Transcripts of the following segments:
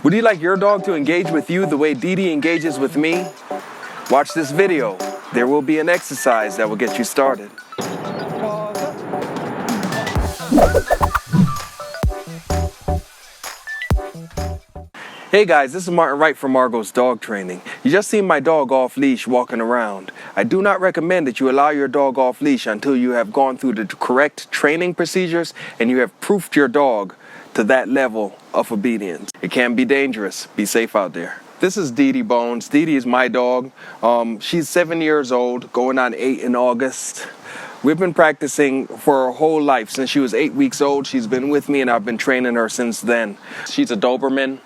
Would you like your dog to engage with you the way D-Dee engages with me? Watch this video. There will be an exercise that will get you started. Hey guys, this is Martin Wright from Argos Dog Training. You just seen my dog off leash walking around. I do not recommend that you allow your dog off leash until you have gone through the correct training procedures and you have proofed your dog to that level of obedience. It can be dangerous. Be safe out there. This is D-Dee Bones. D-Dee is my dog. She's 7 years old, going on 8 in August. We've been practicing for her whole life. Since she was 8 weeks old, she's been with me and I've been training her since then. She's a Doberman.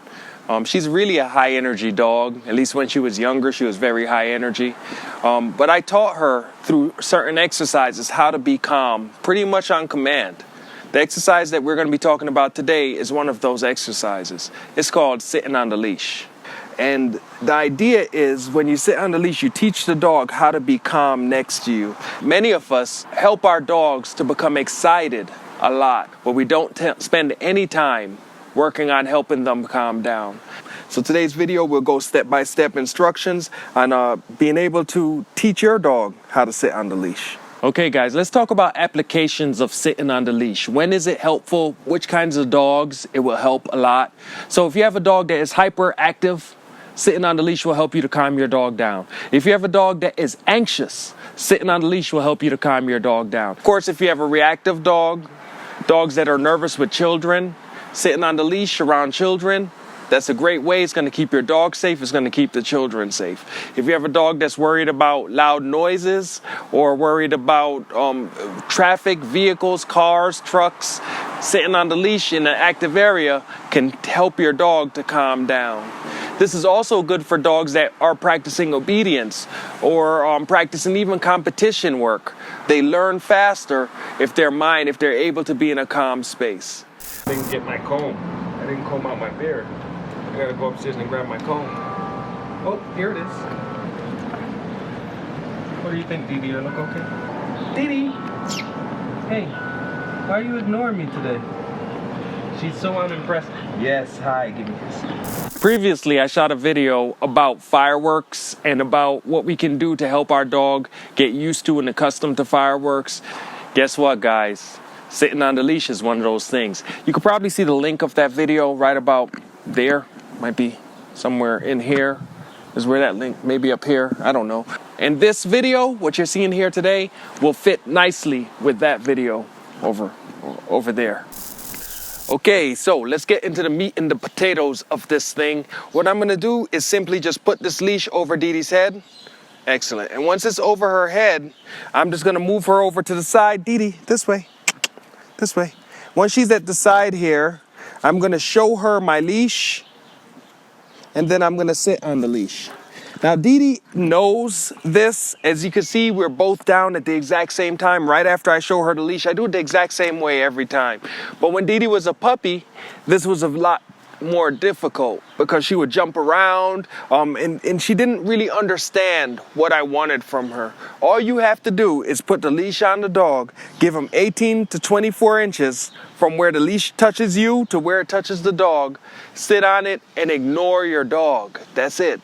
She's really a high energy dog. At least when she was younger, she was very high energy. But I taught her through certain exercises how to be calm, pretty much on command. The exercise that we're going to be talking about today is one of those exercises. It's called sitting on the leash. And the idea is when you sit on the leash, you teach the dog how to be calm next to you. Many of us help our dogs to become excited a lot, but we don't spend any time working on helping them calm down. So today's video will go step-by-step instructions on being able to teach your dog how to sit on the leash. Okay guys, let's talk about applications of sitting on the leash. When is it helpful? Which kinds of dogs it will help a lot? So if you have a dog that is hyperactive, sitting on the leash will help you to calm your dog down. If you have a dog that is anxious, sitting on the leash will help you to calm your dog down. Of course, if you have a reactive dog, dogs that are nervous with children, sitting on the leash around children, that's a great way. It's going to keep your dog safe. It's going to keep the children safe. If you have a dog that's worried about loud noises or worried about traffic, vehicles, cars, trucks, sitting on the leash in an active area can help your dog to calm down. This is also good for dogs that are practicing obedience or practicing even competition work. They learn faster if they're able to be in a calm space. I didn't get my comb. I didn't comb out my beard. I gotta go upstairs and grab my comb. Oh, here it is. What do you think, D-Dee? I look okay? D-Dee! Hey, why are you ignoring me today? She's so unimpressed. Yes, hi, give me this. Previously, I shot a video about fireworks and about what we can do to help our dog get used to and accustomed to fireworks. Guess what, guys? Sitting on the leash is one of those things. You could probably see the link of that video right about there. Might be somewhere in here is where that link, maybe up here, I don't know. And this video, what you're seeing here today, will fit nicely with that video over there. Okay, so let's get into the meat and the potatoes of this thing. What I'm gonna do is simply just put this leash over D-Dee's head. Excellent. And once it's over her head, I'm just gonna move her over to the side. D-Dee, this way. This way. Once she's at the side here, I'm going to show her my leash, and then I'm going to sit on the leash. Now, D-Dee knows this. As you can see, we're both down at the exact same time. Right after I show her the leash, I do it the exact same way every time. But when D-Dee was a puppy, this was a lot more difficult because she would jump around and she didn't really understand what I wanted from her. All you have to do is put the leash on the dog, give him 18 to 24 inches from where the leash touches you to where it touches the dog, sit on it and ignore your dog. That's it.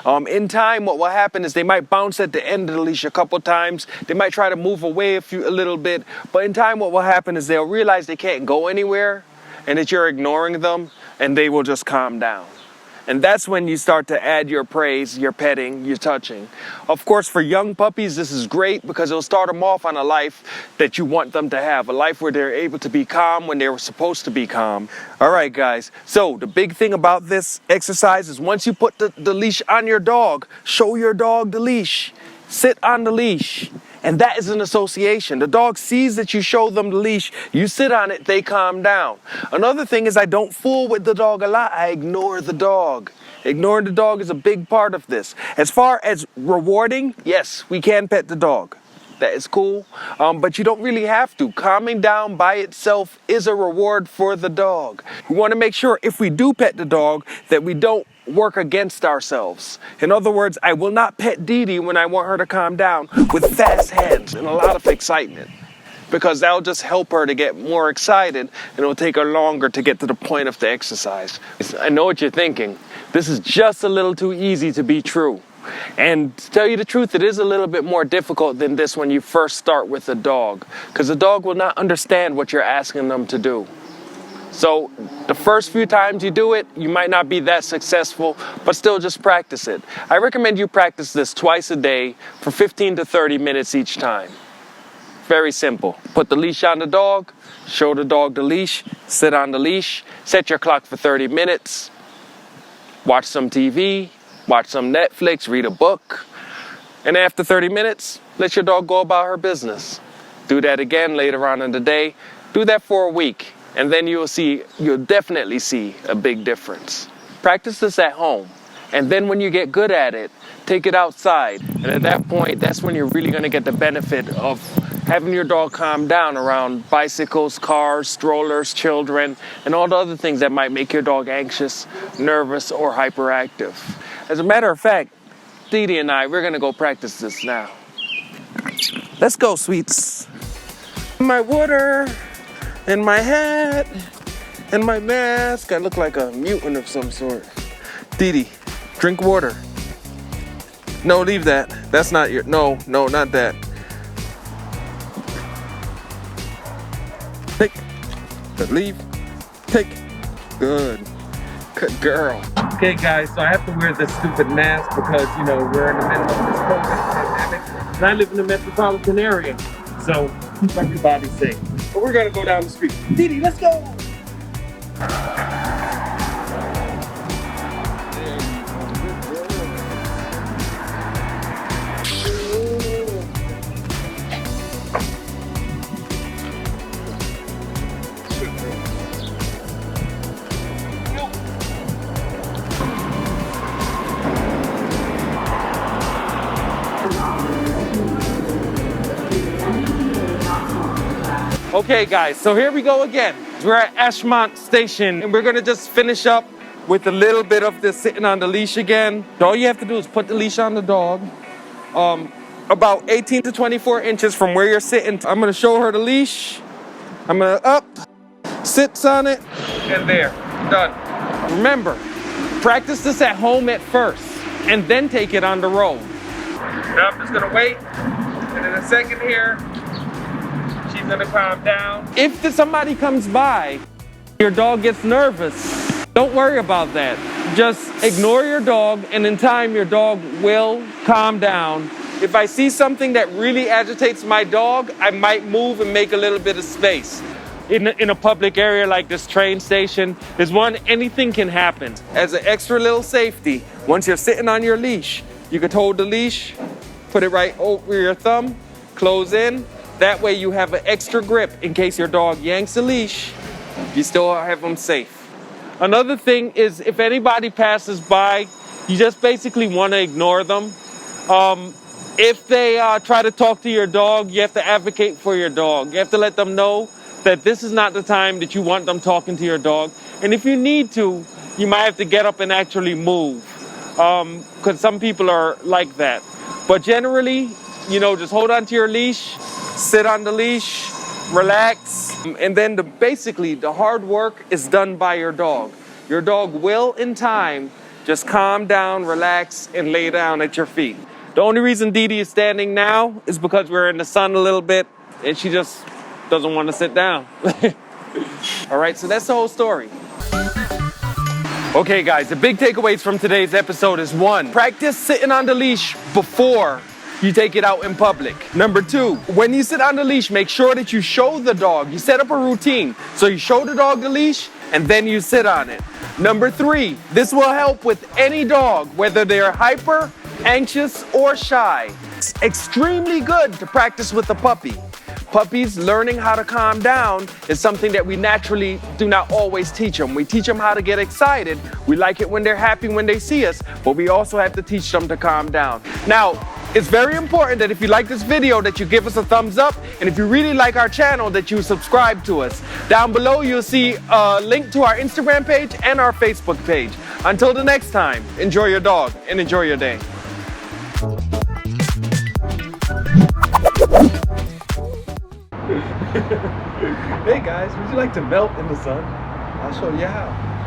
In time, what will happen is they might bounce at the end of the leash a couple times. They might try to move away a little bit. But in time, what will happen is they'll realize they can't go anywhere and that you're ignoring them, and they will just calm down. And that's when you start to add your praise, your petting, your touching. Of course, for young puppies, this is great because it'll start them off on a life that you want them to have, a life where they're able to be calm when they were supposed to be calm. All right, guys. So the big thing about this exercise is once you put the leash on your dog, show your dog the leash, sit on the leash. And that is an association. The dog sees that you show them the leash, you sit on it, they calm down. Another thing is I don't fool with the dog a lot. I ignore the dog. Ignoring the dog is a big part of this. As far as rewarding, yes, we can pet the dog. that is cool, but you don't really have to. Calming down by itself is a reward for the dog. We want to make sure if we do pet the dog that we don't work against ourselves. In other words, I will not pet Dee-Dee when I want her to calm down with fast hands and a lot of excitement, because that'll just help her to get more excited and it'll take her longer to get to the point of the exercise. I know what you're thinking. This is just a little too easy to be true. And to tell you the truth, it is a little bit more difficult than this when you first start with a dog, because the dog will not understand what you're asking them to do. So the first few times you do it, you might not be that successful, but still just practice it. I recommend you practice this twice a day for 15 to 30 minutes each time. Very simple. Put the leash on the dog, show the dog the leash, sit on the leash, set your clock for 30 minutes, watch some TV, watch some Netflix, read a book, and after 30 minutes, let your dog go about her business. Do that again later on in the day. Do that for a week, and then you'll definitely see a big difference. Practice this at home, and then when you get good at it, take it outside. And at that point, that's when you're really gonna get the benefit of having your dog calm down around bicycles, cars, strollers, children, and all the other things that might make your dog anxious, nervous, or hyperactive. As a matter of fact, Dee-Dee and I, we're gonna go practice this now. Let's go, sweets. My water, and my hat, and my mask. I look like a mutant of some sort. Dee-Dee, drink water. No, leave that. That's not your, no, not that. Take, leave, take, good girl. Okay guys, so I have to wear this stupid mask because, you know, we're in the middle of this COVID pandemic, and I live in the metropolitan area, so keep everybody safe. But we're gonna go down the street. Dee-Dee, let's go! Okay guys, so here we go again. We're at Ashmont Station and we're gonna just finish up with a little bit of this sitting on the leash again. All you have to do is put the leash on the dog, about 18 to 24 inches from where you're sitting. I'm gonna show her the leash. I'm gonna up, sits on it, and there, done. Remember, practice this at home at first and then take it on the road. Now I'm just gonna wait, and in a second here, she's gonna calm down. If somebody comes by, your dog gets nervous, don't worry about that. Just ignore your dog, and in time, your dog will calm down. If I see something that really agitates my dog, I might move and make a little bit of space. In a public area like this train station, anything can happen. As an extra little safety, once you're sitting on your leash, you could hold the leash, put it right over your thumb, close in. That way you have an extra grip in case your dog yanks the leash, you still have them safe. Another thing is if anybody passes by, you just basically want to ignore them. If they try to talk to your dog, you have to advocate for your dog. You have to let them know that this is not the time that you want them talking to your dog. And if you need to, you might have to get up and actually move, because some people are like that. But generally, you know, just hold on to your leash, sit on the leash, relax, and then basically the hard work is done by your dog. Your dog will, in time, just calm down, relax, and lay down at your feet. The only reason Dee-Dee is standing now is because we're in the sun a little bit, and she just doesn't want to sit down. All right, so that's the whole story. Okay, guys, the big takeaways from today's episode is 1, practice sitting on the leash before you take it out in public. Number 2, when you sit on the leash, make sure that you show the dog. You set up a routine. So you show the dog the leash and then you sit on it. Number 3, this will help with any dog, whether they're hyper, anxious, or shy. It's extremely good to practice with a puppy. Puppies learning how to calm down is something that we naturally do not always teach them. We teach them how to get excited. We like it when they're happy when they see us, but we also have to teach them to calm down. Now, It's very important that if you like this video that you give us a thumbs up, and if you really like our channel that you subscribe to us. Down below you'll see a link to our Instagram page and our Facebook page. Until the next time, enjoy your dog and enjoy your day. Hey guys, would you like to melt in the sun? I'll show you how.